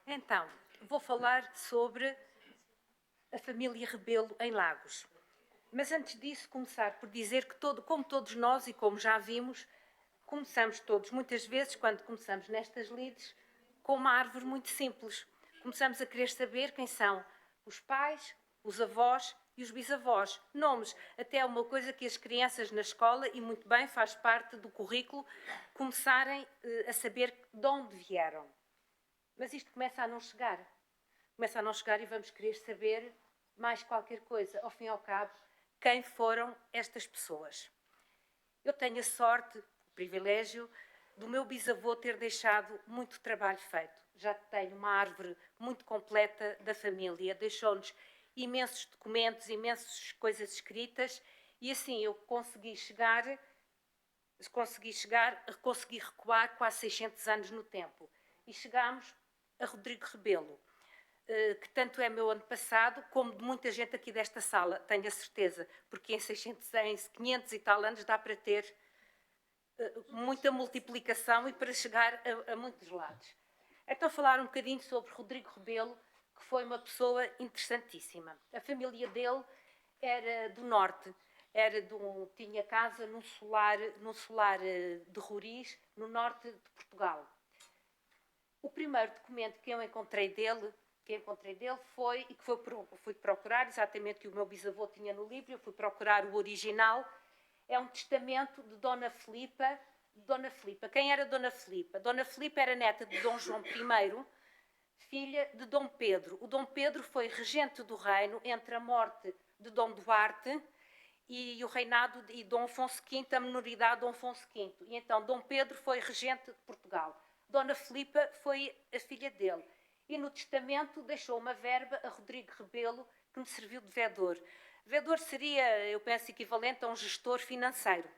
Então, vou falar sobre a família Rebelo em Lagos. Mas antes disso, começar por dizer que, como todos nós e como já vimos, começamos todos, muitas vezes, quando começamos nestas lides, com uma árvore muito simples. Começamos a querer saber quem são os pais, os avós e os bisavós. Nomes, até uma coisa que as crianças na escola, e muito bem, faz parte do currículo, começarem a saber de onde vieram. Mas isto começa a não chegar. Começa a não chegar e vamos querer saber mais qualquer coisa. Ao fim e ao cabo, quem foram estas pessoas? Eu tenho a sorte, o privilégio, do meu bisavô ter deixado muito trabalho feito. Já tenho uma árvore muito completa da família. Deixou-nos imensos documentos, imensas coisas escritas e assim eu consegui recuar quase 600 anos no tempo. E chegámos a Rodrigo Rebelo, que tanto é meu antepassado como de muita gente aqui desta sala, tenho a certeza, porque em 500 e tal anos dá para ter muita multiplicação e para chegar a muitos lados. Então falar um bocadinho sobre Rodrigo Rebelo, que foi uma pessoa interessantíssima. A família dele era do norte, tinha casa num solar de Roriz, no norte de Portugal. O primeiro documento que eu encontrei dele foi, e que fui procurar, exatamente que o meu bisavô tinha no livro, eu fui procurar o original, é um testamento de Dona Filipa. Quem era Dona Filipa? Dona Filipa era neta de Dom João I, filha de Dom Pedro. O Dom Pedro foi regente do reino entre a morte de Dom Duarte e o reinado de Dom Afonso V, a minoridade de Dom Afonso V. E então Dom Pedro foi regente de Portugal. Dona Filipa foi a filha dele. E no testamento deixou uma verba a Rodrigo Rebelo, que me serviu de vedor. Vedor seria, eu penso, equivalente a um gestor financeiro.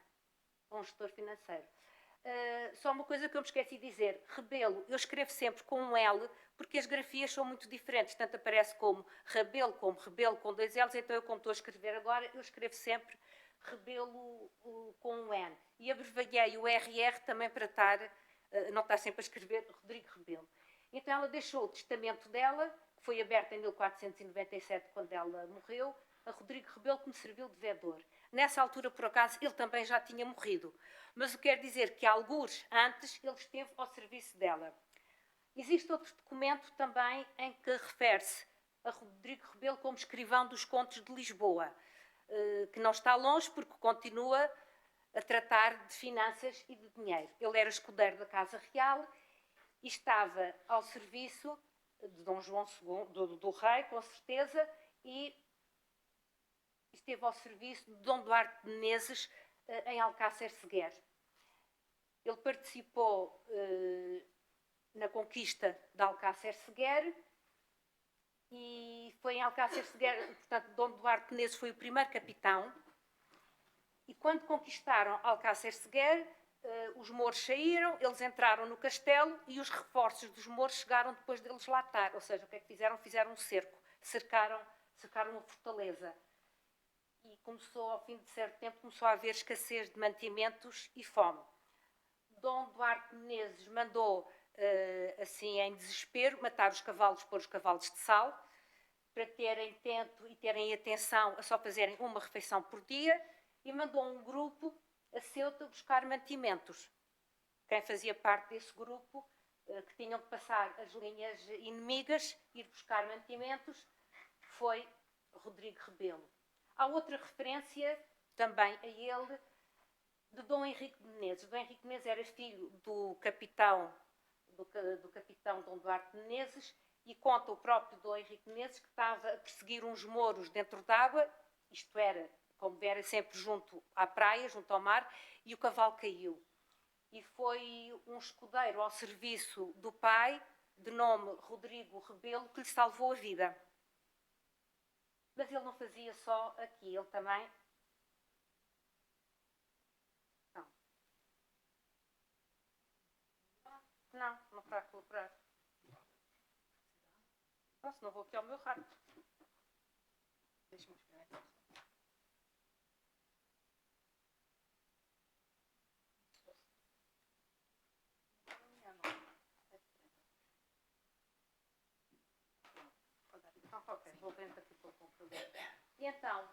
Só uma coisa que eu me esqueci de dizer. Rebelo, eu escrevo sempre com um L, porque as grafias são muito diferentes. Tanto aparece como Rebelo com dois L's, então eu, como estou a escrever agora, eu escrevo sempre Rebelo com um N. E abreviei o RR também para não estar sempre a escrever Rodrigo Rebelo. Então ela deixou o testamento dela, que foi aberto em 1497, quando ela morreu, a Rodrigo Rebelo, que me serviu de vedor. Nessa altura, por acaso, ele também já tinha morrido. Mas o que quer dizer que, alguns antes, ele esteve ao serviço dela. Existe outro documento também em que refere-se a Rodrigo Rebelo como escrivão dos Contos de Lisboa, que não está longe porque continua a tratar de finanças e de dinheiro. Ele era escudeiro da Casa Real e estava ao serviço de Dom João II, do rei, com certeza, e esteve ao serviço de Dom Duarte de Menezes em Alcácer Seguer. Ele participou na conquista de Alcácer Seguer e foi em Alcácer Seguer, portanto, Dom Duarte de Menezes foi o primeiro capitão. E quando conquistaram Alcácer Seguer, os mouros saíram, eles entraram no castelo e os reforços dos mouros chegaram depois deles lá estar. Ou seja, o que é que fizeram? Fizeram um cerco, cercaram uma fortaleza. E começou, ao fim de certo tempo, começou a haver escassez de mantimentos e fome. Dom Duarte de Menezes mandou, assim em desespero, matar os cavalos, pôr os cavalos de sal, para terem tento e terem atenção a só fazerem uma refeição por dia, e mandou um grupo a Ceuta buscar mantimentos. Quem fazia parte desse grupo, que tinham de passar as linhas inimigas, ir buscar mantimentos, foi Rodrigo Rebelo. Há outra referência também a ele, de Dom Henrique de Menezes. Dom Henrique de Menezes era filho do capitão Dom Duarte de Menezes, e conta o próprio Dom Henrique de Menezes que estava a perseguir uns mouros dentro d'água, isto era, como era sempre junto à praia, junto ao mar, e o cavalo caiu. E foi um escudeiro ao serviço do pai, de nome Rodrigo Rebelo, que lhe salvou a vida. Mas ele não fazia só aqui, ele também... Não está a colaborar. Nossa, não vou aqui ao meu rato. Deixa-me experimentar. frente aqui para o computador. E então,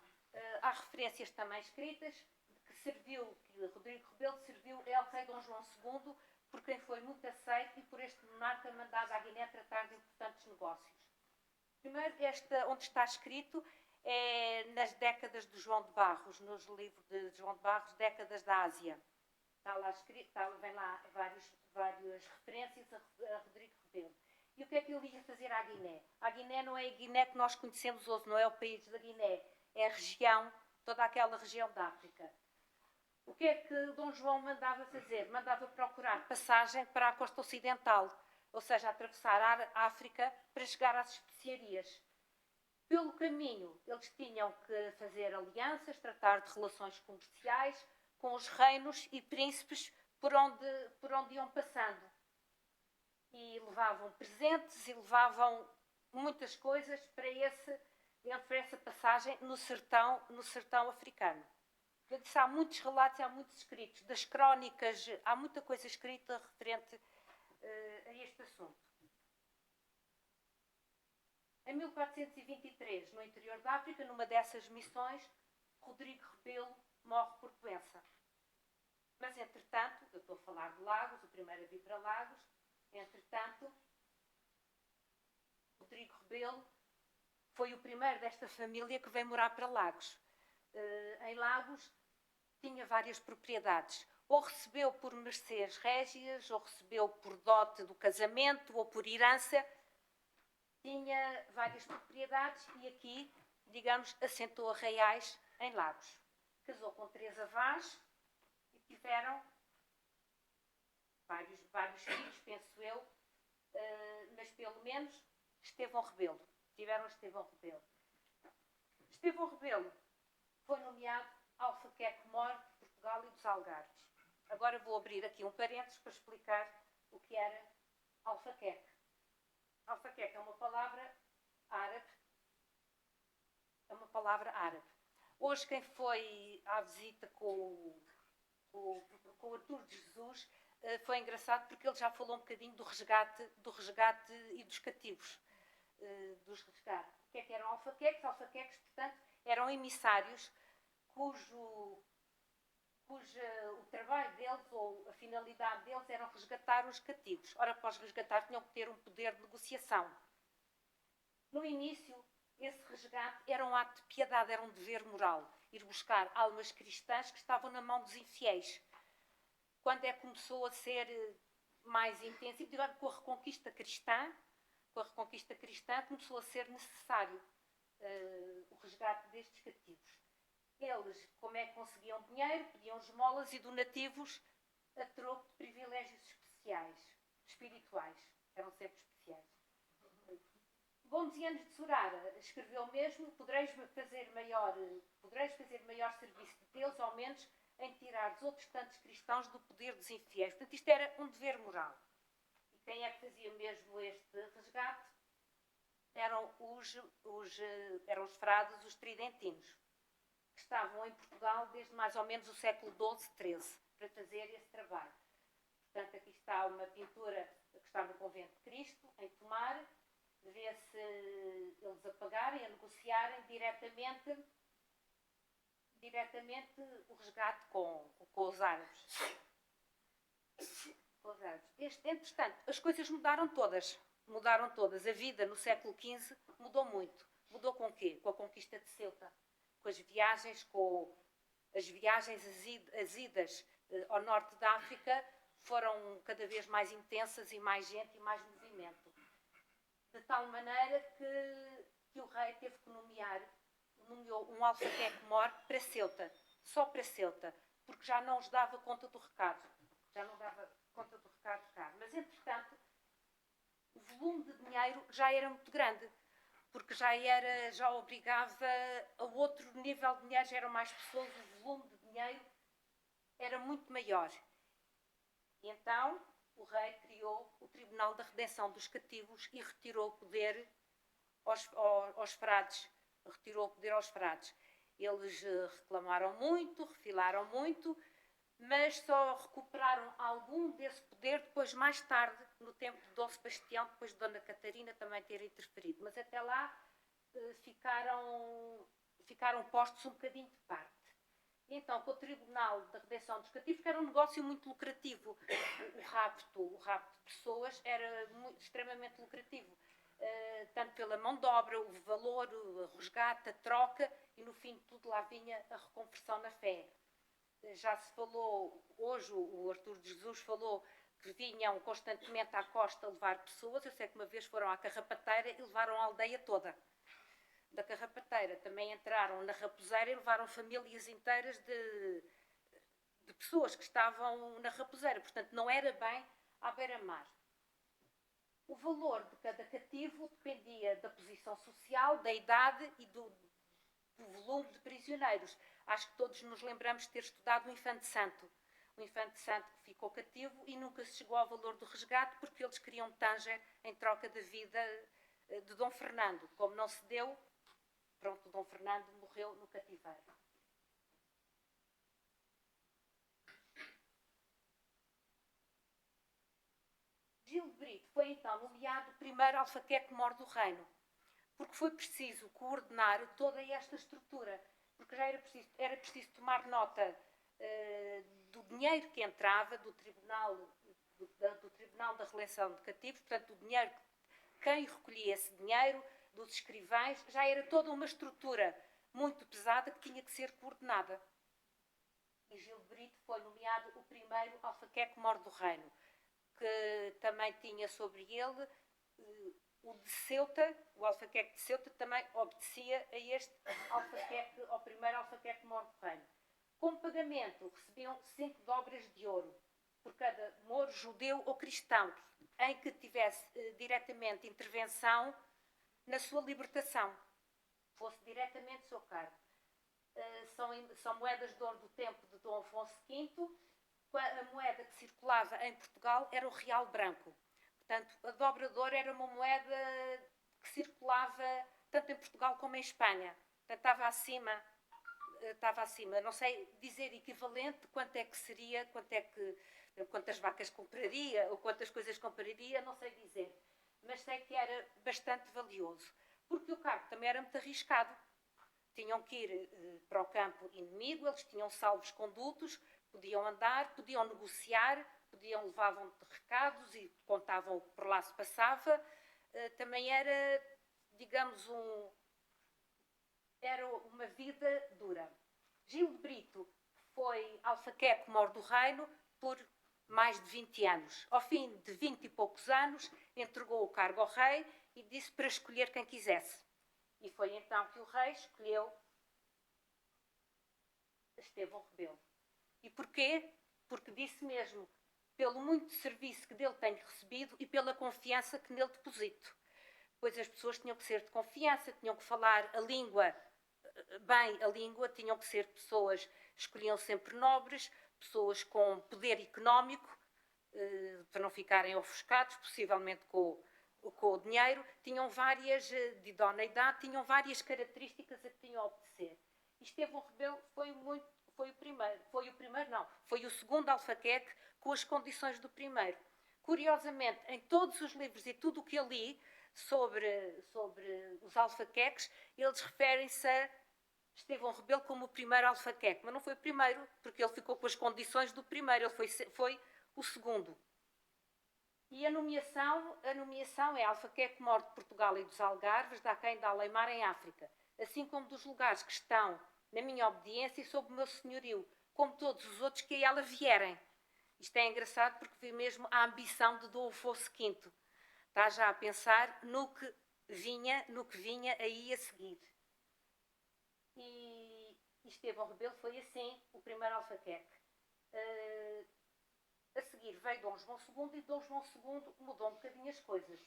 há referências também escritas que Rodrigo Rebelo serviu El Rei Dom João II, por quem foi muito aceito e por este monarca mandado à Guiné tratar de importantes negócios. Primeiro, onde está escrito é nas décadas de João de Barros, nos livros de João de Barros, Décadas da Ásia. Está lá escrito, vem lá várias referências a Rodrigo Rebelo. E o que é que ele ia fazer à Guiné? A Guiné não é a Guiné que nós conhecemos hoje, não é o país da Guiné, é a região, toda aquela região da África. O que é que Dom João mandava fazer? Mandava procurar passagem para a costa ocidental, ou seja, atravessar a África para chegar às especiarias. Pelo caminho, eles tinham que fazer alianças, tratar de relações comerciais com os reinos e príncipes por onde iam passando. E levavam presentes e levavam muitas coisas para essa passagem no sertão africano. Eu disse, há muitos relatos, há muitos escritos, das crónicas, há muita coisa escrita referente a este assunto. Em 1423, no interior da África, numa dessas missões, Rodrigo Rebelo morre por doença. Mas, entretanto, eu estou a falar de Lagos, o primeiro a vir para Lagos, entretanto, Rodrigo Rebelo foi o primeiro desta família que veio morar para Lagos. Em Lagos tinha várias propriedades. Ou recebeu por mercês régias, ou recebeu por dote do casamento, ou por herança. Tinha várias propriedades e aqui, digamos, assentou a reais em Lagos. Casou com Teresa Vaz e tiveram vários filhos, penso eu, mas pelo menos Estevão Rebelo. Tiveram Estevão Rebelo. Estevão Rebelo foi nomeado alfaqueque-mor de Portugal e dos Algarves. Agora vou abrir aqui um parênteses para explicar o que era alfaqueque. Alfaqueque é uma palavra árabe. Hoje, quem foi à visita com o Artur de Jesus foi engraçado porque ele já falou um bocadinho do resgate e dos cativos. Dos resgates. O que é que eram alfaqueques? Alfaqueques, portanto, eram emissários cujo o trabalho deles ou a finalidade deles era resgatar os cativos. Ora, para os resgatar tinham que ter um poder de negociação. No início, esse resgate era um ato de piedade, era um dever moral. Ir buscar almas cristãs que estavam na mão dos infiéis. Quando começou a ser mais intensivo, digamos, com a reconquista cristã, começou a ser necessário o resgate destes cativos. Eles, como é que conseguiam dinheiro? Pediam esmolas e donativos a troco de privilégios espirituais. Eram sempre especiais. Gomes de Sorara escreveu mesmo: podereis fazer maior serviço de Deus, ao menos, em tirar dos outros tantos cristãos do poder dos infiéis. Portanto, isto era um dever moral. E quem é que fazia mesmo este resgate? Eram os frades, os tridentinos, que estavam em Portugal desde mais ou menos o século XII, XIII, para fazer esse trabalho. Portanto, aqui está uma pintura que está no Convento de Cristo, em Tomar. Vê-se eles a pagarem, a negociarem diretamente o resgate com os árabes. Entretanto, as coisas mudaram todas. A vida no século XV mudou muito. Mudou com o quê? Com a conquista de Ceuta. Com as viagens, as idas ao norte da África foram cada vez mais intensas e mais gente e mais movimento. De tal maneira que o rei teve que nomeou um alfaqueque-mor para Ceuta, só para Ceuta, porque já não os dava conta do recado. Cá. Mas, entretanto, o volume de dinheiro já era muito grande, porque já obrigava a outro nível de dinheiro, já eram mais pessoas, o volume de dinheiro era muito maior. E então o rei criou o Tribunal da Redenção dos Cativos e retirou o poder aos frades. Eles reclamaram muito, refilaram muito, mas só recuperaram algum desse poder depois, mais tarde, no tempo de Dom Sebastião, depois de Dona Catarina também ter interferido. Mas até lá ficaram postos um bocadinho de parte. E então, com o Tribunal da Redenção dos Cativos, que era um negócio muito lucrativo, o rapto de pessoas era extremamente lucrativo, tanto pela mão de obra, o valor, o resgate, a troca, e no fim de tudo lá vinha a reconversão na fé. Já se falou, hoje o Artur de Jesus falou que vinham constantemente à costa levar pessoas. Eu sei que uma vez foram à Carrapateira e levaram a aldeia toda. Da Carrapateira também entraram na Raposeira e levaram famílias inteiras de pessoas que estavam na Raposeira. Portanto, não era bem à beira-mar. O valor de cada cativo dependia da posição social, da idade e do volume de prisioneiros. Acho que todos nos lembramos de ter estudado o Infante Santo. O Infante Santo que ficou cativo e nunca se chegou ao valor do resgate porque eles queriam Tanger em troca da vida de Dom Fernando. Como não se deu, pronto, Dom Fernando morreu no cativeiro. Gil de Brito foi então nomeado o primeiro alfaqueque-mor do reino, porque foi preciso coordenar toda esta estrutura, porque já era preciso tomar nota do dinheiro que entrava do Tribunal da Redenção de Cativos, portanto, do dinheiro, quem recolhia esse dinheiro, dos escrivães, já era toda uma estrutura muito pesada que tinha que ser coordenada. E Gil de Brito foi nomeado o primeiro alfaqueque-mor do reino, que também tinha sobre ele o de Ceuta, o alfaqueque de Ceuta também obedecia a este alfaqueque, ao primeiro alfaqueque-mor do reino. Como pagamento, recebiam 5 dobras de ouro por cada moro judeu ou cristão em que tivesse diretamente intervenção na sua libertação, fosse diretamente seu cargo. São moedas de ouro do tempo de Dom Afonso V. A moeda que circulava em Portugal era o real branco. Portanto, a dobra de ouro era uma moeda que circulava tanto em Portugal como em Espanha. Portanto, estava acima. Não sei dizer equivalente quanto é que seria, quantas vacas compraria ou quantas coisas compraria, não sei dizer. Mas sei que era bastante valioso. Porque o cargo também era muito arriscado. Tinham que ir para o campo inimigo, eles tinham salvos condutos, podiam andar, podiam negociar, levavam recados e contavam o que por lá se passava. Também era, digamos, era uma vida dura. Gil de Brito foi alfaqueque-mor do reino por mais de 20 anos. Ao fim de 20 e poucos anos, entregou o cargo ao rei e disse para escolher quem quisesse. E foi então que o rei escolheu Estevão Rebelo. E porquê? Porque disse mesmo, pelo muito serviço que dele tenho recebido e pela confiança que nele deposito. Pois as pessoas tinham que ser de confiança, tinham que falar a língua, tinham que ser pessoas, escolhiam sempre nobres, pessoas com poder económico, para não ficarem ofuscados, possivelmente com o dinheiro, tinham várias, de idoneidade, tinham várias características a que tinham a obedecer. E Estevão Rebelo foi o segundo alfaqueque com as condições do primeiro. Curiosamente, em todos os livros e tudo o que eu li sobre os alfaqueques, eles referem-se a Estevão Rebelo como o primeiro alfaqueque, mas não foi o primeiro, porque ele ficou com as condições do primeiro, ele foi o segundo. E a nomeação é alfaqueque-mor de Portugal e dos Algarves, da Aquém da Aleimar em África, assim como dos lugares que estão na minha obediência e sob o meu senhorio, como todos os outros que a ela vierem. Isto é engraçado porque vê mesmo a ambição de Dom Afonso V. Está já a pensar no que vinha aí a seguir. E Estevão Rebelo foi assim o primeiro alfaqueque. A seguir veio Dom João II e Dom João II mudou um bocadinho as coisas.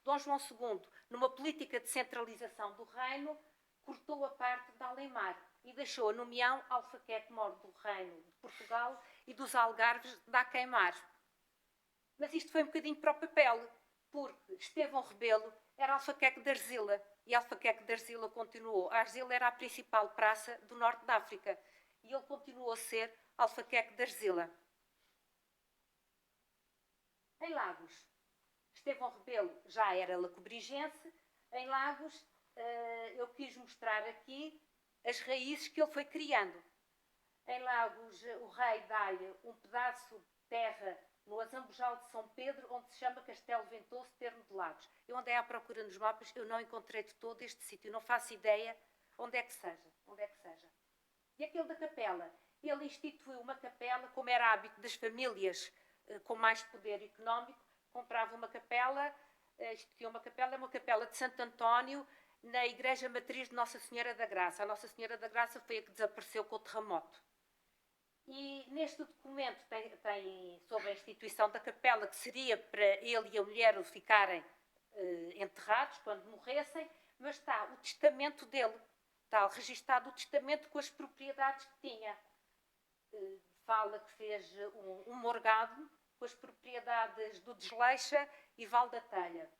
Dom João II, numa política de centralização do reino, cortou a parte de Aleimar e deixou a nomeão alfaqueque-mor do reino de Portugal e dos Algarves de Aqueimar. Mas isto foi um bocadinho para o papel, porque Estevão Rebelo era alfaqueque de Arzila e alfaqueque de Arzila continuou. A Arzila era a principal praça do norte da África e ele continuou a ser alfaqueque de Arzila. Em Lagos, Estevão Rebelo já era lacobrigense. Em Lagos eu quis mostrar aqui as raízes que ele foi criando. Em Lagos, o rei dá-lhe um pedaço de terra no Azambujal de São Pedro, onde se chama Castelo Ventoso, Termo de Lagos. Eu andei à procura nos mapas, eu não encontrei de todo este sítio, não faço ideia onde é que seja. E aquele da capela, ele instituiu uma capela, como era hábito das famílias com mais poder económico, comprava uma capela, instituiu uma capela de Santo António, na Igreja Matriz de Nossa Senhora da Graça. A Nossa Senhora da Graça foi a que desapareceu com o terremoto. E neste documento tem sobre a instituição da capela, que seria para ele e a mulher ficarem enterrados quando morressem, mas está o testamento dele. Está registado o testamento com as propriedades que tinha. Fala que fez um morgado com as propriedades do Desleixa e Val da Telha.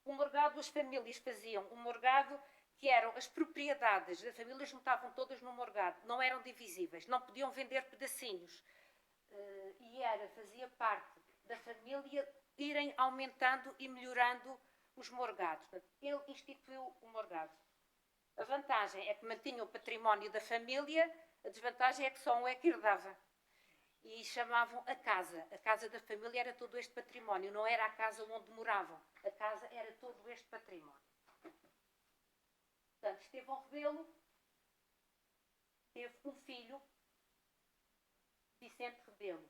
Um morgado, as famílias faziam um morgado que eram as propriedades da família, juntavam todas no morgado, não eram divisíveis, não podiam vender pedacinhos. E fazia parte da família irem aumentando e melhorando os morgados. Ele instituiu o morgado. A vantagem é que mantinha o património da família, a desvantagem é que só um é que herdava. E chamavam a casa da família era todo este património, não era a casa onde moravam, a casa era todo este património. Portanto, Estevão Rebelo teve um filho, Vicente Rebelo.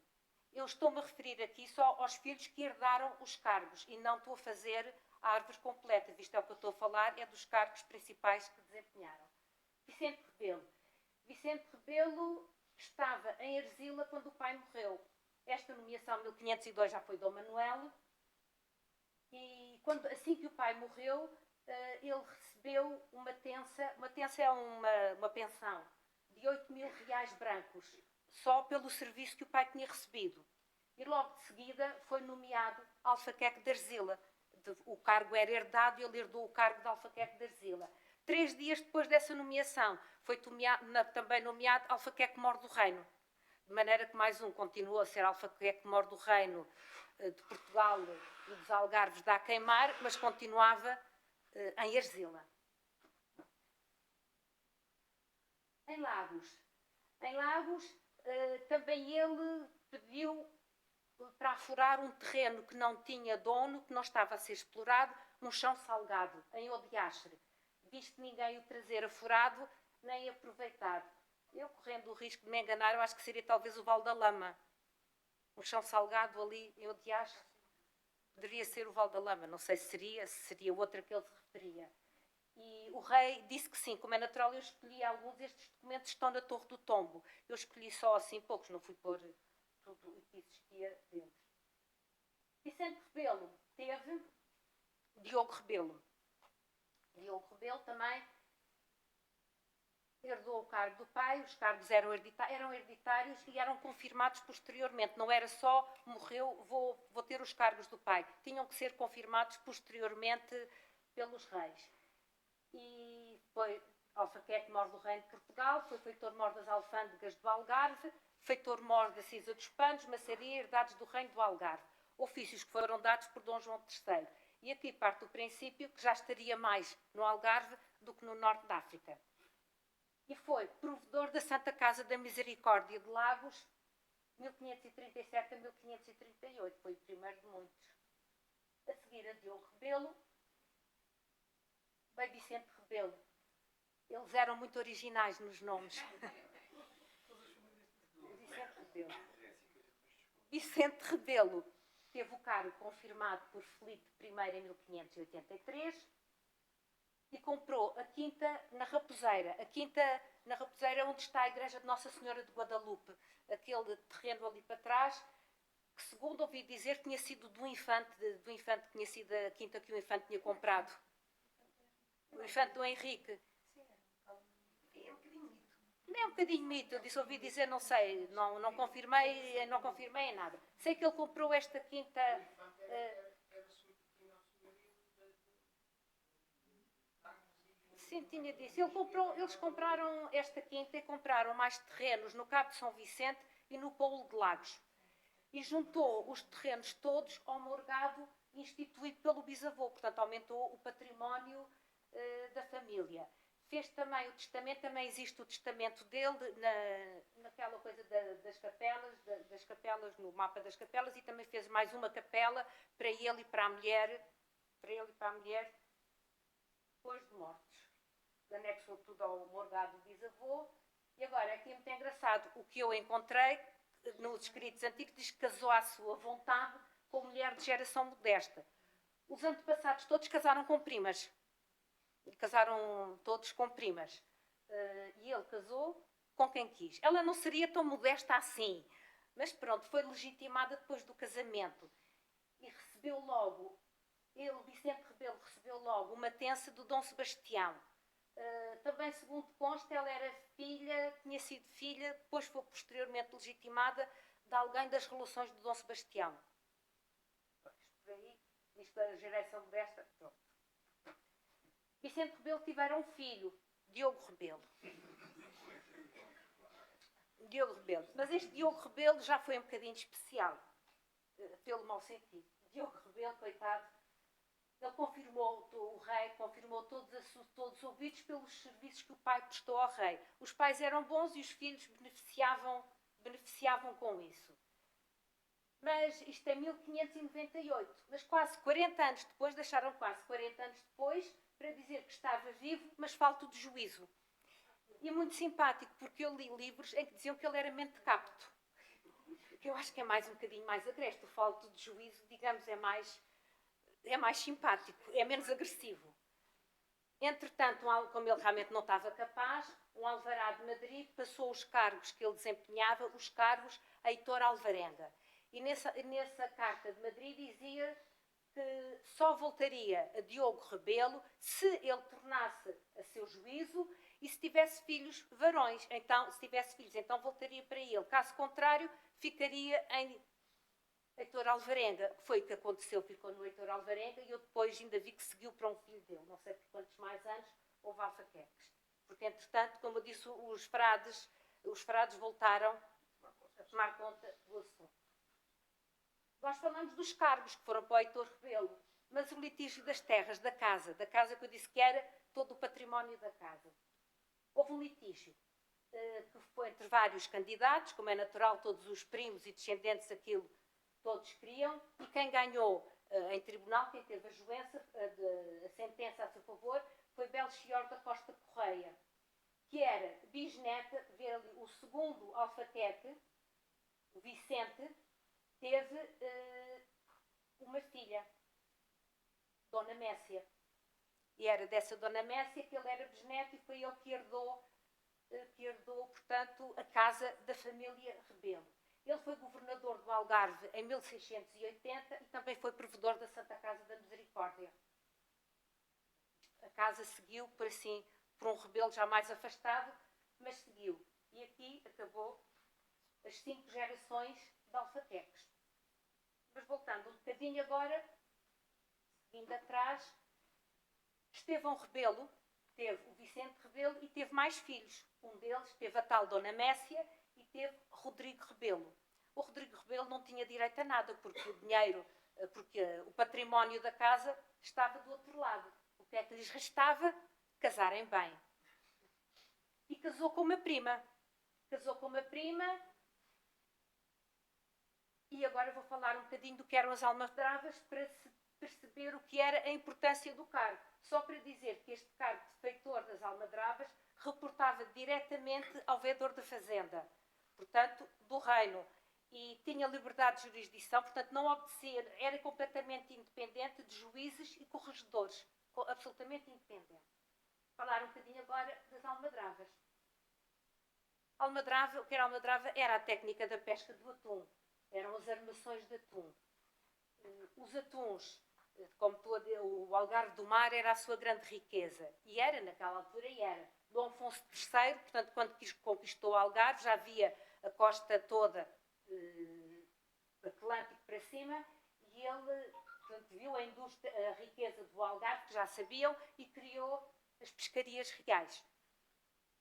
Eu estou-me a referir aqui só aos filhos que herdaram os cargos e não estou a fazer a árvore completa, visto é o que eu estou a falar, é dos cargos principais que desempenharam. Vicente Rebelo estava em Arzila quando o pai morreu. Esta nomeação, 1502, já foi Dom Manuel. E assim que o pai morreu, ele recebeu uma tensa é uma pensão de 8.000 brancos, só pelo serviço que o pai tinha recebido. E logo de seguida foi nomeado alfaqueque de Arzila. O cargo era herdado e ele herdou o cargo de alfaqueque de Arzila. 3 dias depois dessa nomeação, foi também nomeado alfaqueque-mor do Reino. De maneira que mais um continuou a ser alfaqueque-mor do Reino de Portugal e dos Algarves da Queimar, mas continuava em Arzila. Em Lagos, também ele pediu para afurar um terreno que não tinha dono, que não estava a ser explorado, um chão salgado, em Odiastre, visto ninguém o trazer afurado nem aproveitado. Eu, correndo o risco de me enganar, eu acho que seria talvez o Val da Lama. Um chão salgado ali em Odiastre. Poderia ser o Val da Lama, não sei se seria outra que ele se referia. E o rei disse que sim, como é natural, eu escolhi alguns destes documentos estão na Torre do Tombo. Eu escolhi só assim poucos, não fui pôr tudo o que existia dentro. Vicente Rebelo teve Diogo Rebelo. Diogo Rebelo também herdou o cargo do pai, os cargos eram hereditários e eram confirmados posteriormente. Não era só morreu, vou ter os cargos do pai. Tinham que ser confirmados posteriormente pelos reis. E foi alfaqueque-mor do Reino de Portugal, foi feitor-mor das alfândegas do Algarve, feitor-mor da Cisa dos Panos, maçaria, herdados do Reino do Algarve. Ofícios que foram dados por Dom João III. E aqui parte do princípio que já estaria mais no Algarve do que no norte da África. E foi provedor da Santa Casa da Misericórdia de Lagos, 1537 a 1538. Foi o primeiro de muitos. A seguir a Diogo Rebelo, veio Vicente Rebelo. Eles eram muito originais nos nomes. Vicente Rebelo teve o cargo confirmado por Filipe I em 1583 e comprou a quinta na Raposeira. A quinta na Raposeira é onde está a igreja de Nossa Senhora de Guadalupe. Aquele terreno ali para trás, que segundo ouvi dizer tinha sido do infante tinha sido a quinta que o infante tinha comprado. O infante do Henrique. É um bocadinho mito, eu ouvi dizer, não sei, não confirmei em nada. Sei que ele comprou esta quinta. Sim, tinha disso. Eles compraram esta quinta e compraram mais terrenos no Cabo de São Vicente e no Poulo de Lagos. E juntou os terrenos todos ao morgado instituído pelo bisavô. Portanto, aumentou o património da família. Fez também o testamento, também existe o testamento dele naquela coisa das capelas, no mapa das capelas, e também fez mais uma capela para ele e para a mulher, depois de mortos. Anexou tudo ao morgado do bisavô. E agora, aqui é muito engraçado, o que eu encontrei nos escritos antigos diz que casou à sua vontade com mulher de geração modesta. Os antepassados todos casaram com primas. Casaram todos com primas. E ele casou com quem quis. Ela não seria tão modesta assim, mas pronto, foi legitimada depois do casamento. E recebeu logo, Vicente Rebelo, recebeu logo uma tença do Dom Sebastião. Também, segundo consta, ela era filha, tinha sido filha, depois foi posteriormente legitimada de alguém das relações do Dom Sebastião. Isto por aí, isto da geração modesta, pronto. Vicente Rebelo tiveram um filho, Diogo Rebelo. Mas este Diogo Rebelo já foi um bocadinho especial, pelo mau sentido. Diogo Rebelo, coitado, ele confirmou, o rei confirmou todos os ouvidos pelos serviços que o pai prestou ao rei. Os pais eram bons e os filhos beneficiavam com isso. Mas isto é 1598, mas quase 40 anos depois, deixaram quase 40 anos depois, para dizer que estava vivo, mas falto de juízo. E é muito simpático, porque eu li livros em que diziam que ele era mentecapto. Que eu acho que é mais um bocadinho mais agreste. O falto de juízo, digamos, é mais simpático, é menos agressivo. Entretanto, como ele realmente não estava capaz, um alvará de Madrid passou os cargos que ele desempenhava, os cargos a Heitor Alvarenga. E nessa carta de Madrid dizia que só voltaria a Diogo Rebelo se ele tornasse a seu juízo e se tivesse filhos varões. Então, se tivesse filhos, então voltaria para ele. Caso contrário, ficaria em Heitor Alvarenga. Foi o que aconteceu, ficou no Heitor Alvarenga e eu depois ainda vi que seguiu para um filho dele. Não sei por quantos mais anos houve alfaqueques. Porque, entretanto, como eu disse, os frades voltaram a tomar conta do assunto. Nós falamos dos cargos que foram para o Heitor Rebelo, mas o litígio das terras, da casa que eu disse que era todo o património da casa. Houve um litígio que foi entre vários candidatos, como é natural, todos os primos e descendentes, aquilo todos queriam, e quem ganhou em tribunal, quem teve a sentença a seu favor, foi Belchior da Costa Correia, que era bisneta, o segundo alfaqueque, o Vicente, teve uma filha, Dona Messia. E era dessa Dona Messia que ele era bisneto e foi ele que herdou, portanto, a casa da família Rebelo. Ele foi governador do Algarve em 1680 e também foi provedor da Santa Casa da Misericórdia. A casa seguiu, por um Rebelo já mais afastado, mas seguiu. E aqui acabou as 5 gerações de alfaqueques. Mas voltando um bocadinho agora, seguindo atrás, Estevão Rebelo teve o Vicente Rebelo e teve mais filhos. Um deles teve a tal Dona Messia e teve Rodrigo Rebelo. O Rodrigo Rebelo não tinha direito a nada, porque o património da casa estava do outro lado. O que é que lhes restava? Casarem bem. E casou com uma prima. E agora vou falar um bocadinho do que eram as almadravas para se perceber o que era a importância do cargo. Só para dizer que este cargo de feitor das almadravas reportava diretamente ao veedor da fazenda, portanto, do reino, e tinha liberdade de jurisdição, portanto, não obedecia, era completamente independente de juízes e corregedores, absolutamente independente. Falar um bocadinho agora das almadravas. O que era almadrava? Era a técnica da pesca do atum. Eram as armações de atum. Os atuns, como o Algarve do Mar era a sua grande riqueza. E era, naquela altura, Dom Afonso III, portanto, quando conquistou o Algarve, já havia a costa toda Atlântico para cima, e ele, portanto, viu a riqueza do Algarve, que já sabiam, e criou as pescarias reais.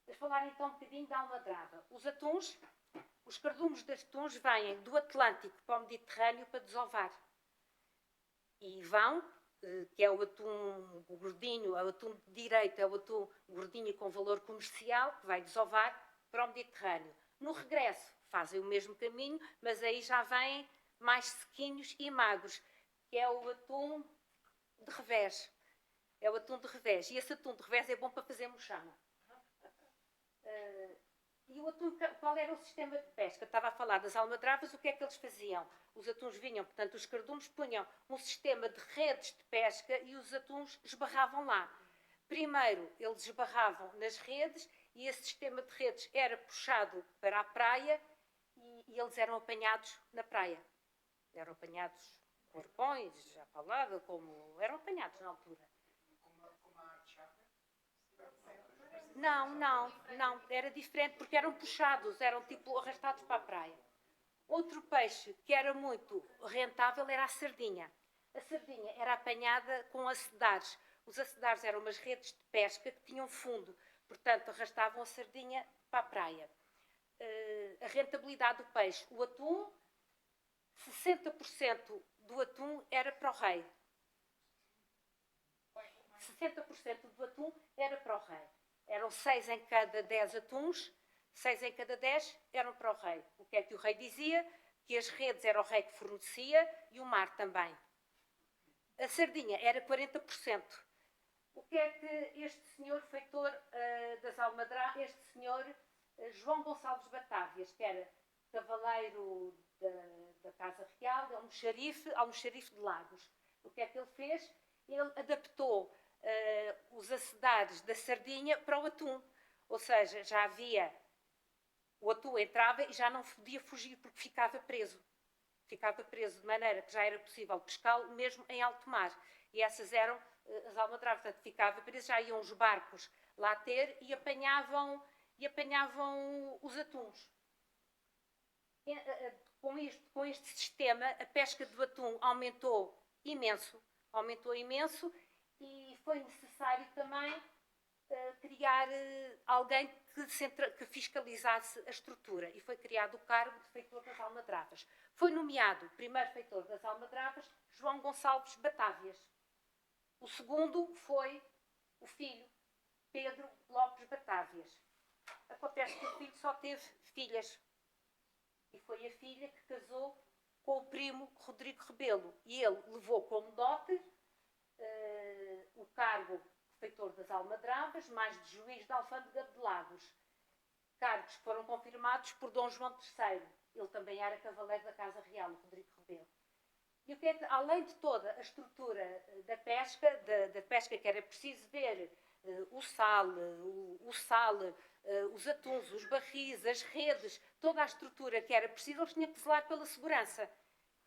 Vamos falar então um bocadinho da almadrava. Os atuns, os cardumes de atuns vêm do Atlântico para o Mediterrâneo para desovar. E vão que é o atum gordinho, o atum direito, é o atum gordinho com valor comercial, que vai desovar para o Mediterrâneo. No regresso, fazem o mesmo caminho, mas aí já vêm mais sequinhos e magros, que é o atum de revés. É o atum de revés. E esse atum de revés é bom para fazer mochama. E o atum, qual era o sistema de pesca? Estava a falar das almadravas, o que é que eles faziam? Os atuns vinham, portanto, os cardumes punham um sistema de redes de pesca e os atuns esbarravam lá. Primeiro, eles esbarravam nas redes e esse sistema de redes era puxado para a praia e eles eram apanhados na praia. Eram apanhados com arpões, já falava, como eram apanhados na altura. Não, era diferente porque eram puxados, eram tipo arrastados para a praia. Outro peixe que era muito rentável era a sardinha. A sardinha era apanhada com acedares. Os acedares eram umas redes de pesca que tinham fundo, portanto arrastavam a sardinha para a praia. A rentabilidade do peixe, o atum, 60% do atum era para o rei. 60% do atum era para o rei. Eram 6 em cada 10 atuns, 6 em cada 10 eram para o rei. O que é que o rei dizia? Que as redes era o rei que fornecia e o mar também. A sardinha era 40%. O que é que este senhor feitor das Almadravas, este senhor João Gonçalves Batávias, que era cavaleiro da Casa Real, almoxarife de Lagos. O que é que ele fez? Ele adaptou os acedares da sardinha para o atum. Ou seja, já havia... O atum entrava e já não podia fugir porque ficava preso. Ficava preso de maneira que já era possível pescá-lo mesmo em alto mar. E essas eram as almadravas. Portanto, ficava preso, já iam os barcos lá ter e apanhavam os atuns. Com este sistema, a pesca do atum aumentou imenso e foi necessário também criar alguém que fiscalizasse a estrutura e foi criado o cargo de feitor das almadravas. Foi nomeado primeiro feitor das almadravas João Gonçalves Batávias. O segundo foi o filho, Pedro Lopes Batávias. Acontece que o filho só teve filhas e foi a filha que casou com o primo Rodrigo Rebelo e ele levou como dote o cargo de feitor das almadravas, mais de juiz da alfândega de Lagos. Cargos que foram confirmados por Dom João III. Ele também era cavaleiro da Casa Real, o Rodrigo Rebelo. E o que é que, além de toda a estrutura da pesca que era preciso ver, o sal, os atuns, os barris, as redes, toda a estrutura que era preciso, eles tinham que zelar pela segurança.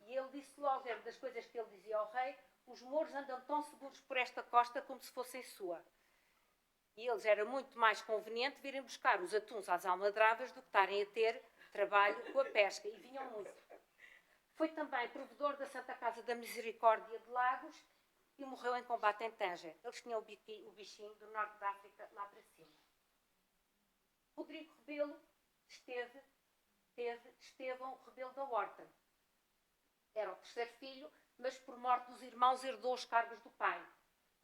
E ele disse logo, era das coisas que ele dizia ao rei, os mouros andam tão seguros por esta costa como se fossem sua. E eles era muito mais conveniente virem buscar os atuns às almadravas do que estarem a ter trabalho com a pesca. E vinham muito. Foi também provedor da Santa Casa da Misericórdia de Lagos e morreu em combate em Tanger. Eles tinham o bichinho do norte da África lá para cima. Rodrigo Rebelo teve Estevão Rebelo da Horta. Era o terceiro filho, mas por morte dos irmãos herdou os cargos do pai.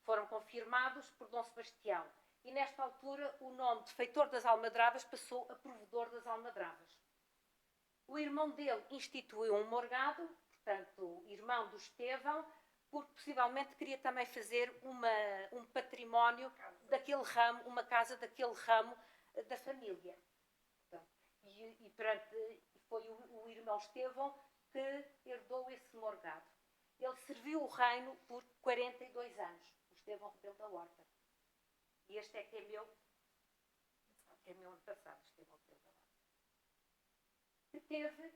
Foram confirmados por Dom Sebastião. E nesta altura o nome de feitor das almadravas passou a provedor das almadravas. O irmão dele instituiu um morgado, portanto, irmão do Estevão, porque possivelmente queria também fazer um património daquele ramo, uma casa daquele ramo da família. E foi o irmão Estevão que herdou esse morgado. Ele serviu o reino por 42 anos, o Estevão Rebelo da Horta. E este é que é meu antepassado, Estevão Rebelo da Horta. Que teve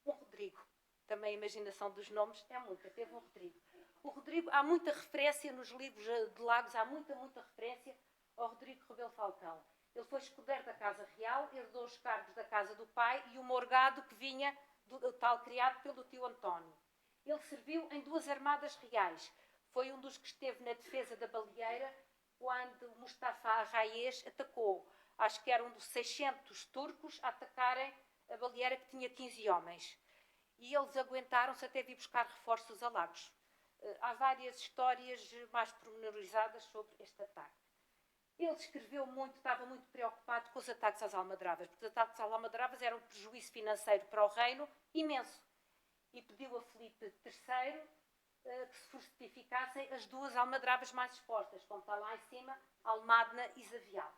um Rodrigo. Também a imaginação dos nomes é muita. Teve um Rodrigo. O Rodrigo, há muita referência nos livros de Lagos, há muita referência ao Rodrigo Rebelo Falcão. Ele foi escudeiro da Casa Real, herdou os cargos da casa do pai e o morgado que vinha do tal criado pelo tio António. Ele serviu em 2 armadas reais. Foi um dos que esteve na defesa da Baleeira quando Mustafa Arraiês atacou. Acho que era um dos 600 turcos a atacarem a Baleeira, que tinha 15 homens. E eles aguentaram-se até vir buscar reforços a Lagos. há várias histórias mais pormenorizadas sobre este ataque. Ele escreveu muito, estava muito preocupado com os ataques às almadravas, porque os ataques às almadravas eram um prejuízo financeiro para o reino imenso. E pediu a Filipe III que se fortificassem as duas almadravas mais expostas, como está lá em cima, Almadna e Zavial.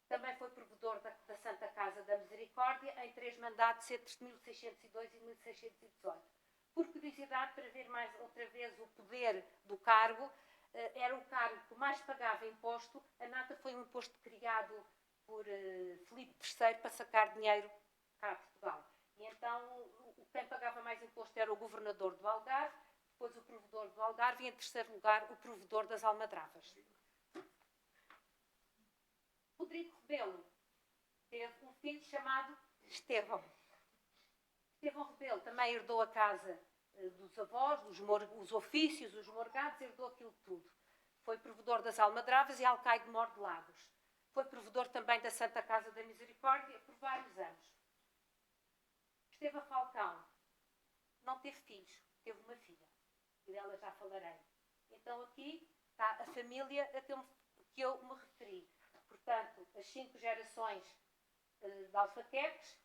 Também foi provedor da Santa Casa da Misericórdia em 3 mandatos entre 1602 e 1618. Por curiosidade, para ver mais outra vez o poder do cargo, era o cargo que mais pagava imposto. A nata foi um imposto criado por Filipe III para sacar dinheiro cá a Portugal. E então, quem pagava mais imposto era o governador do Algarve, depois o provedor do Algarve e, em terceiro lugar, o provedor das almadravas. Rodrigo Rebelo teve um filho chamado Estevão. Estevão Rebelo também herdou a casa dos avós, os ofícios, os morgados, herdou aquilo tudo. Foi provedor das almadravas e alcaide mor de Lagos. Foi provedor também da Santa Casa da Misericórdia por vários anos. Estevão Falcão não teve filhos, teve uma filha. E dela já falarei. Então aqui está a família a que eu me referi. Portanto, as 5 gerações de alfaquetes,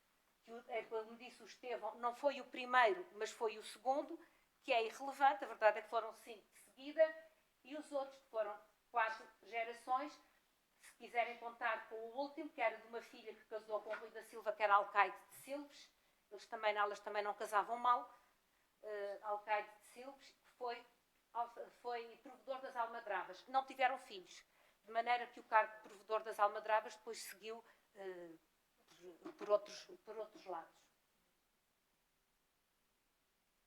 que, como disse o Estevão, não foi o primeiro, mas foi o segundo, que é irrelevante. A verdade é que foram 5 de seguida, e os outros, que foram 4 gerações, se quiserem contar com o último, que era de uma filha que casou com o Rui da Silva, que era alcaide de Silves. Elas também não casavam mal. Alcaide de Silves, que foi provedor das almadravas. Não tiveram filhos, de maneira que o cargo de provedor das almadravas depois seguiu por outros lados.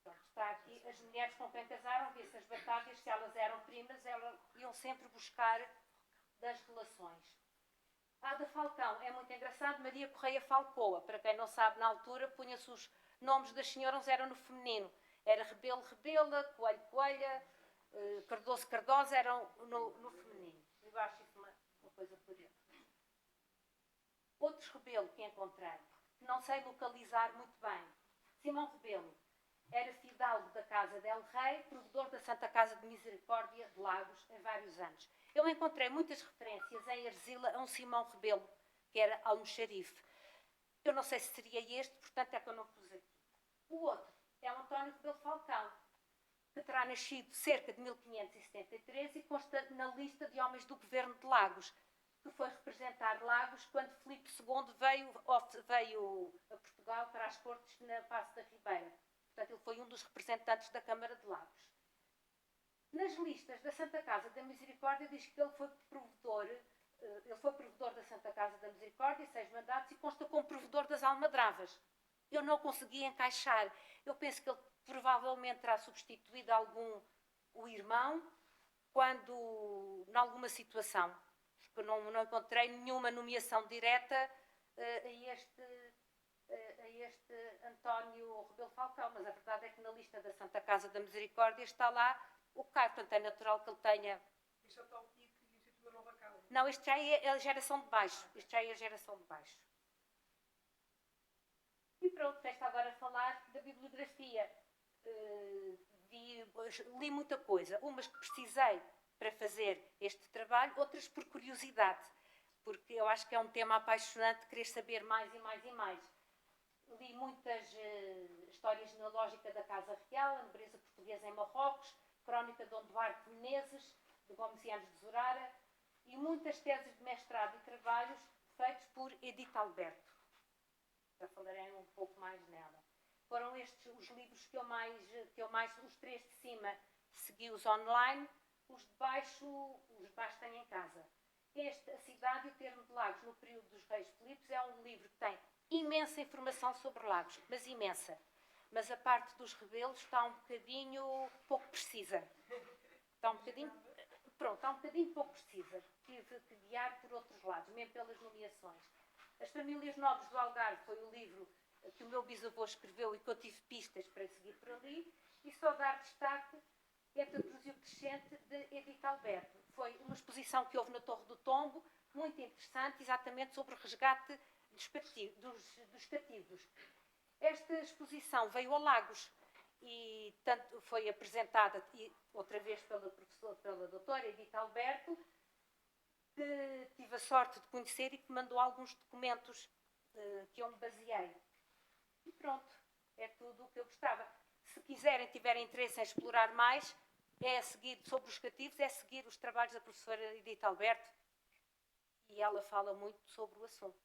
Pronto, está aqui as mulheres com quem casaram, vê-se as batalhas, se elas eram primas, elas iam sempre buscar das relações. A da Falcão é muito engraçado, Maria Correia Falcoa. Para quem não sabe, na altura, punha-se os nomes das senhoras, eram no feminino. Era Rebelo, Rebela, Coelho, Coelha, Cardoso, Cardosa, eram no feminino. Eu acho isso uma coisa por dentro. Outros Rebelo que encontrei, que não sei localizar muito bem. Simão Rebelo era fidalgo da Casa del Rei, provedor da Santa Casa de Misericórdia de Lagos, em vários anos. Eu encontrei muitas referências em Arzila a um Simão Rebelo, que era almoxarife. Eu não sei se seria este, portanto é que eu não pus aqui. O outro é o António Rebelo Falcão, que terá nascido cerca de 1573 e consta na lista de homens do governo de Lagos, que foi representar Lagos quando Filipe II veio a Portugal para as cortes na Paço da Ribeira. Portanto, ele foi um dos representantes da Câmara de Lagos. Nas listas da Santa Casa da Misericórdia diz que ele foi provedor da Santa Casa da Misericórdia, 6 mandatos, e consta como provedor das almadravas. Eu não consegui encaixar. Eu penso que ele provavelmente terá substituído o irmão quando, em alguma situação, porque eu não encontrei nenhuma nomeação direta a este António Rebelo Falcão, mas a verdade é que na lista da Santa Casa da Misericórdia está lá o cargo, portanto é natural que ele tenha... Isto é tal que instituiu a nova casa. Não, isto já é a geração de baixo. E pronto, resta agora falar da bibliografia. Li muita coisa, umas que precisei para fazer este trabalho, outras por curiosidade, porque eu acho que é um tema apaixonante, querer saber mais e mais e mais. Li muitas histórias genealógicas da Casa Real, a nobreza portuguesa em Marrocos, Crónica de Dom Duarte de Menezes, de Gomesianos de Zorara, e muitas teses de mestrado e trabalhos feitos por Edith Alberto. Já falarei um pouco mais nela. Foram estes os livros que eu mais, os 3 de cima segui-os online, os de baixo tenho em casa. A Cidade e o Termo de Lagos no período dos Reis Filipes é um livro que tem imensa informação sobre Lagos, mas imensa. Mas a parte dos rebelos está um bocadinho pouco precisa. Está um bocadinho pouco precisa. Tive que guiar por outros lados, mesmo pelas nomeações. As Famílias Nobres do Algarve foi o livro que o meu bisavô escreveu e que eu tive pistas para seguir por ali. E só dar destaque entre a Cruz e o Crescente de Edith Alberto. Foi uma exposição que houve na Torre do Tombo, muito interessante, exatamente sobre o resgate dos cativos. Esta exposição veio a Lagos e tanto foi apresentada outra vez pela doutora Edith Alberto, que tive a sorte de conhecer e que mandou alguns documentos que eu me baseei. E pronto, é tudo o que eu gostava. Se quiserem, tiverem interesse em explorar mais, é a seguir sobre os cativos, é seguir os trabalhos da professora Edith Alberto, e ela fala muito sobre o assunto.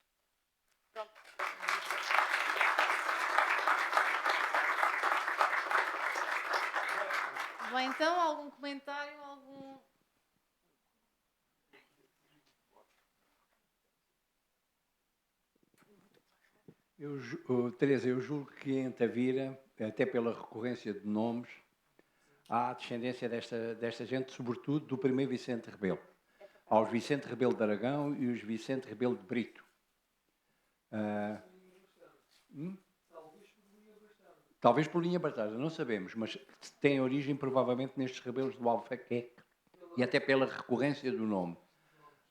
Pronto. Bem, então, algum comentário, algum... Teresa, eu julgo que em Tavira, até pela recorrência de nomes, há descendência desta gente, sobretudo do primeiro Vicente Rebelo. Há os Vicente Rebelo de Aragão e os Vicente Rebelo de Brito. Talvez por linha bastarda, não sabemos, mas tem origem provavelmente nestes rebelos do Alfaqueque e até pela recorrência do nome.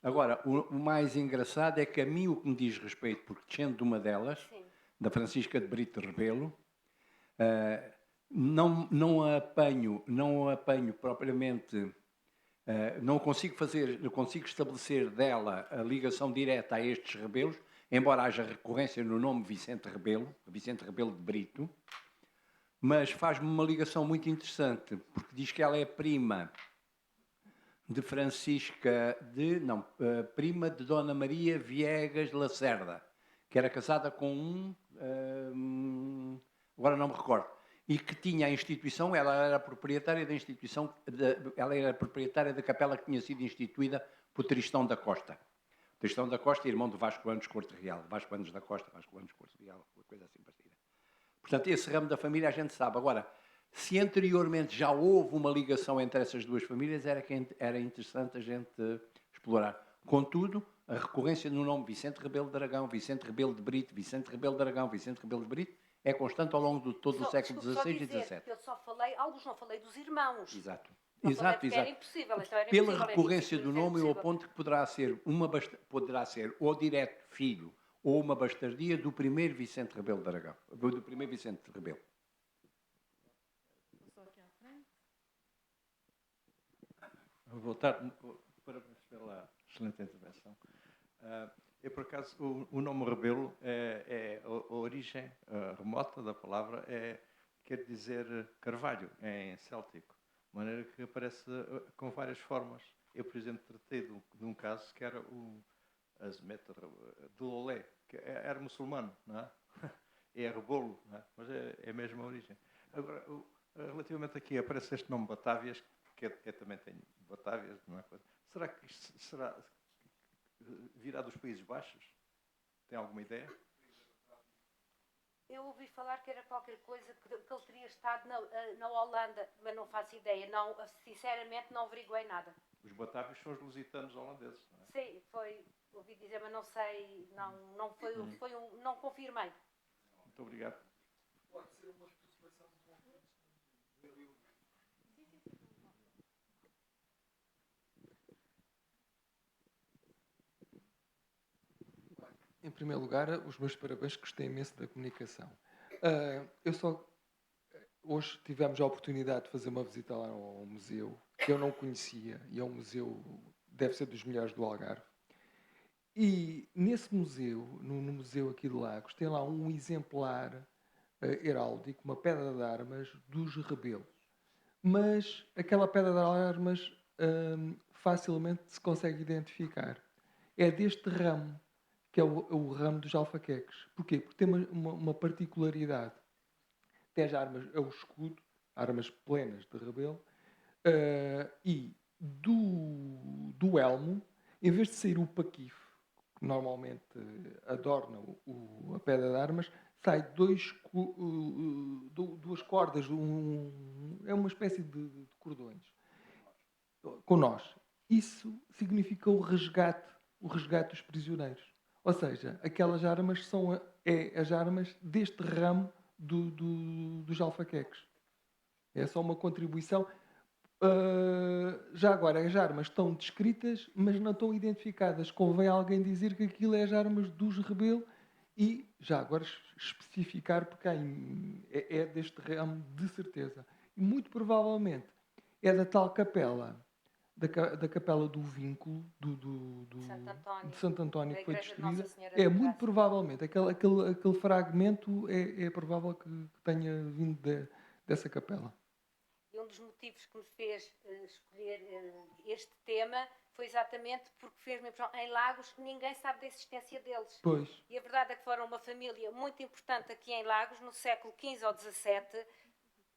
Agora, o mais engraçado é que a mim o que me diz respeito, porque descendo de uma delas, sim, da Francisca de Brito de Rebelo, não a apanho propriamente, não consigo estabelecer dela a ligação direta a estes rebelos, embora haja recorrência no nome Vicente Rebelo de Brito, mas faz-me uma ligação muito interessante, porque diz que ela é prima de Francisca prima de Dona Maria Viegas Lacerda, que era casada com agora não me recordo, e que tinha a instituição, ela era proprietária da instituição, ela era proprietária da capela que tinha sido instituída por Tristão da Costa. Tristão da Costa, irmão de Vasco Anos Corte Real, Vasco Anos da Costa, Vasco Anos Corte Real, uma coisa assim parecida. Portanto, esse ramo da família a gente sabe. Agora, se anteriormente já houve uma ligação entre essas duas famílias, era interessante a gente explorar. Contudo, a recorrência no nome Vicente Rebelo de Aragão, Vicente Rebelo de Brito, Vicente Rebelo de Aragão, Vicente Rebelo de Brito, é constante ao longo de todo o século XVI e XVII. Eu só falei, alguns não falei dos irmãos. Exato. Exato. Era impossível. Então era pela impossível, recorrência do nome, eu aponto que poderá ser ou direto filho ou uma bastardia do primeiro Vicente Rebelo de Aragão, do primeiro Vicente Rebelo. Vou voltar para pela excelente intervenção. Por acaso, o nome Rebelo a origem remota da palavra quer dizer carvalho, em céltico, de maneira que aparece com várias formas. Eu, por exemplo, tratei de um caso que era o Azmeta de Lolé, que era muçulmano, não é? É Rebolo, não é? Mas é a mesma origem. Agora, relativamente aqui, aparece este nome Batávias, que também tem Batávias, não é? Será que isto virá dos Países Baixos? Tem alguma ideia? Eu ouvi falar que era qualquer coisa que ele teria estado na Holanda, mas não faço ideia. Não, sinceramente, não averiguei nada. Os Batávios são os lusitanos holandeses, não é? Sim, ouvi dizer, mas não sei, não confirmei. Muito obrigado. Pode ser uma especulação de Em primeiro lugar, os meus parabéns, gostei imenso da comunicação. Hoje tivemos a oportunidade de fazer uma visita lá ao museu, que eu não conhecia, e é um museu, deve ser dos melhores do Algarve. E nesse museu, no museu aqui de Lagos, tem lá um exemplar heráldico, uma pedra de armas dos rebelos. Mas aquela pedra de armas facilmente se consegue identificar. É deste ramo, que é o ramo dos alfaqueques. Porquê? Porque tem uma particularidade. Tem as armas, é o escudo, armas plenas de rebelo, e do elmo, em vez de sair o paquife, que normalmente adorna a pedra de armas, sai duas cordas, é uma espécie de cordões, com nós. Isso significa o resgate dos prisioneiros. Ou seja, aquelas armas são as armas deste ramo dos alfaqueques. É só uma contribuição. Já agora, as armas estão descritas, mas não estão identificadas. Convém alguém dizer que aquilo é as armas dos rebelo E, já agora, especificar, porque é deste ramo de certeza. E, muito provavelmente, é da tal capela, da capela do Vínculo, Santo António, de Santo António, da que foi Igreja de Nossa destruída. Senhora É da muito Graça. provavelmente, aquele fragmento é provável que tenha vindo dessa capela. E um dos motivos que me fez escolher este tema foi exatamente porque fez-me impressão. Em Lagos, ninguém sabe da existência deles. Pois. E a verdade é que foram uma família muito importante aqui em Lagos, no século XV ou XVII,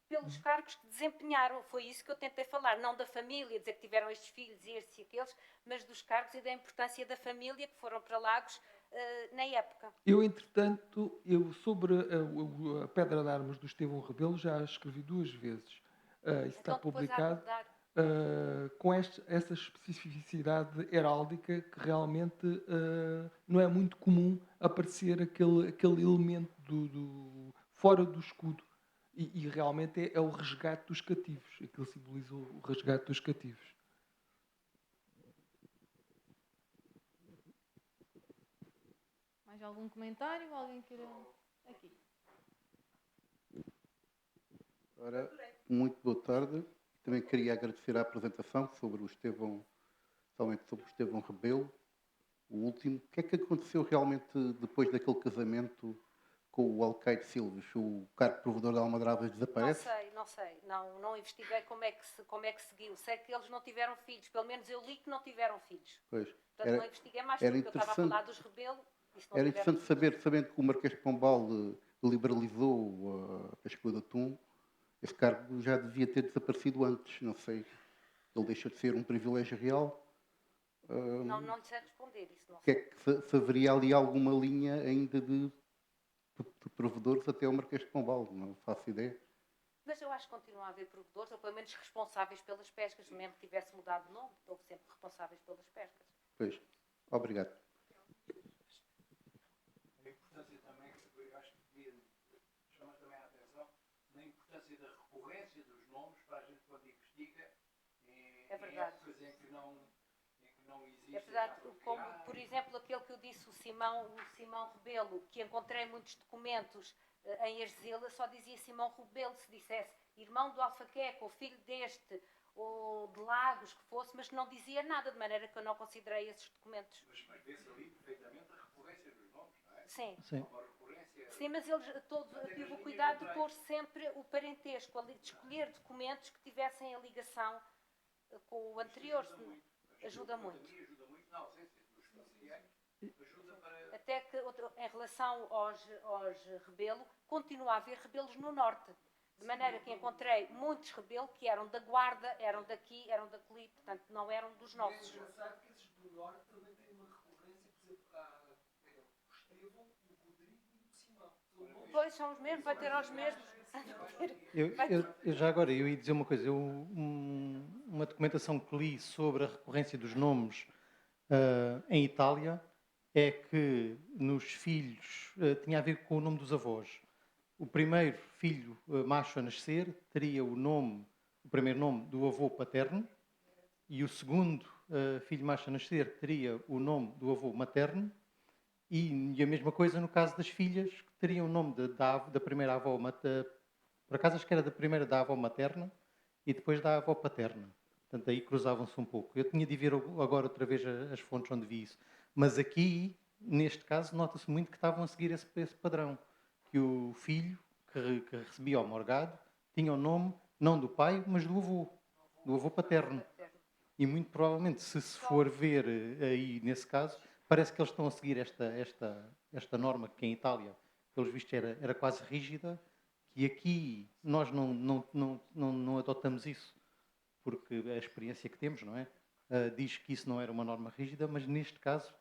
pelos cargos que desempenharam. Foi isso que eu tentei falar. Não da família, dizer que tiveram estes filhos e estes e aqueles, mas dos cargos e da importância da família que foram para Lagos na época. Eu, entretanto, sobre a Pedra de Armas do Estevão Rebelo já escrevi 2 vezes. Isso está Então depois há de publicado. mudar. Com essa especificidade heráldica que realmente não é muito comum aparecer aquele elemento fora do escudo. E realmente é o resgate dos cativos. Aquilo simboliza o resgate dos cativos. Mais algum comentário? Alguém queira... Aqui. Ora, muito boa tarde. Também queria agradecer a apresentação sobre o Estevão, somente sobre o Estevão Rebelo, o último. O que é que aconteceu realmente depois daquele casamento com o Alcaide Silves? O cargo provedor da Almadrabas desaparece? Não sei. Não investiguei como é que seguiu. Sei que eles não tiveram filhos. Pelo menos eu li que não tiveram filhos. Pois. Portanto, não investiguei mais, era porque eu estava a interessante- falar dos Rebelo. E se não Era tiveram interessante saber, sabendo que o Marquês de Pombal liberalizou a pesca de atum, esse cargo já devia ter desaparecido antes, não sei. Ele deixou de ser um privilégio real. Não lhe sei responder isso. Não Que é sei. que se haveria ali alguma linha ainda de provedores até o Marquês de Pombal? Não faço ideia. Mas eu acho que continua a haver provedores, ou pelo menos responsáveis pelas pescas. Mesmo que tivesse mudado de nome, houve sempre responsáveis pelas pescas. Pois. Obrigado. A importância também, eu acho que devia chamar também a atenção, na importância da recorrência dos nomes para a gente quando investiga É verdade. em épocas em que não existe. É verdade, como por exemplo aquele que eu disse, o Simão Rebelo, que encontrei muitos documentos em Argila, só dizia Simão Rebelo, se dissesse irmão do Alfaqueca, ou filho deste, ou de Lagos, que fosse, mas não dizia nada, de maneira que eu não considerei esses documentos. Mas vê-se ali perfeitamente a recorrência dos nomes, não é? Sim. Sim. Uma recorrência. Sim, mas eles todos, eu tive o cuidado de pôr sempre o parentesco, de escolher documentos que tivessem a ligação com o anterior. Ajuda muito. Ajuda muito, não, sim, nos familiares. Ajuda para. Até que, em relação aos Rebelo, continua a haver rebelos no norte. De maneira que encontrei muitos rebelos que eram da Guarda, eram daqui, eram daqui, portanto, não eram dos nossos. É engraçado que esses do Norte também têm uma recorrência, por exemplo, o Estevão, o Rodrigo e o Simão. São nomes. Pois, são os mesmos, vai ter aos mesmos. Eu já agora, eu ia dizer uma coisa. Uma documentação que li sobre a recorrência dos nomes em Itália é que nos filhos tinha a ver com o nome dos avós. O primeiro filho macho a nascer teria o primeiro nome do avô paterno, e o segundo filho macho a nascer teria o nome do avô materno, e a mesma coisa no caso das filhas, que teriam o nome da primeira avó materna. Por acaso acho que era da avó materna e depois da avó paterna. Portanto, aí cruzavam-se um pouco. Eu tinha de ver agora outra vez as fontes onde vi isso. Mas aqui, neste caso, nota-se muito que estavam a seguir esse padrão. Que o filho que recebia o morgado tinha o nome, não do pai, mas do avô paterno. E muito provavelmente, se for ver aí nesse caso, parece que eles estão a seguir esta norma que em Itália, pelos vistos, era quase rígida, que aqui nós não adotamos isso, porque a experiência que temos, não é? Diz que isso não era uma norma rígida, mas neste caso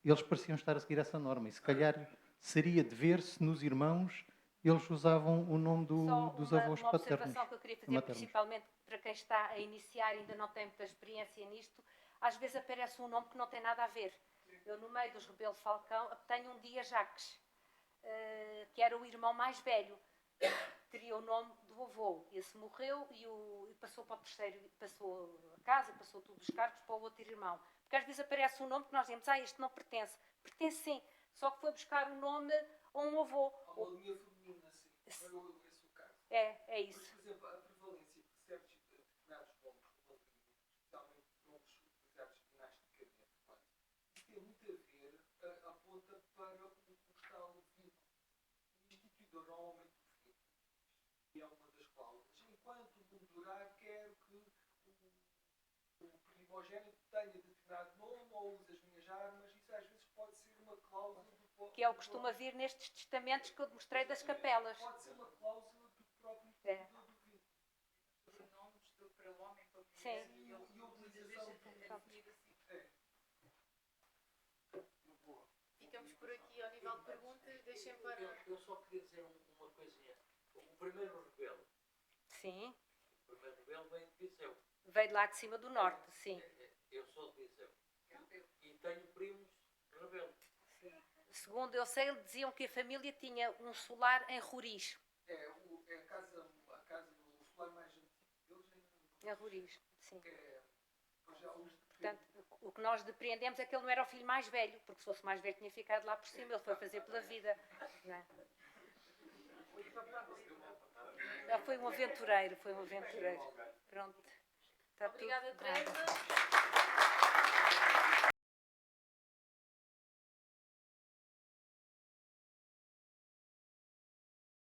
eles pareciam estar a seguir essa norma. E se calhar seria de ver se nos irmãos eles usavam o nome dos avós uma paternos. observação que eu queria fazer, maternos. principalmente para quem está a iniciar e ainda não tem muita experiência nisto, às vezes aparece um nome que não tem nada a ver. Eu, no meio dos Rebelo Falcão, tenho um dia Jacques, que era o irmão mais velho. Teria o nome do avô. Esse morreu e passou para o terceiro, passou a casa, passou todos os cargos para o outro irmão. Porque às vezes aparece um nome que nós dizemos, este não pertence. Pertence sim, só que foi buscar um nome a um avô. Há uma linha feminina, sim. Esse é o caso. É Mas, isso. por exemplo, a prevalência de certos determinados nomes, especialmente nomes utilizados dinasticamente, isso tem muito a ver, aponta para o estado vivo. O instituidor normalmente do fim, e é uma das cláusulas, enquanto o mundo durar, quero que o primogênito tenha determinado nome ou use as minhas armas, isso às vezes pode ser uma cláusula do Que é o que costuma vir nestes testamentos que eu mostrei das capelas. Pode ser uma cláusula do próprio É. instituidor do vinho. Pronomes para o homem, para a Sim. mulher. E a utilização É definido assim. Ficamos por aqui ao nível de perguntas. Deixem para. Eu só queria dizer uma coisinha. O primeiro rebelo. Sim. O primeiro rebelo vem de Viseu. Veio lá de cima do norte, sim. Eu sou de Viseu. E tenho primos rebelos. Segundo eu sei, diziam que a família tinha um solar em Roriz. é a casa, o solar mais antigo deles Em Roriz, sim. pois já os Portanto, o que nós depreendemos é que ele não era o filho mais velho, porque se fosse mais velho tinha ficado lá por cima, ele foi fazer pela vida. Não é? Foi um aventureiro, foi um aventureiro. Pronto. Está tudo Obrigada, dado. Teresa.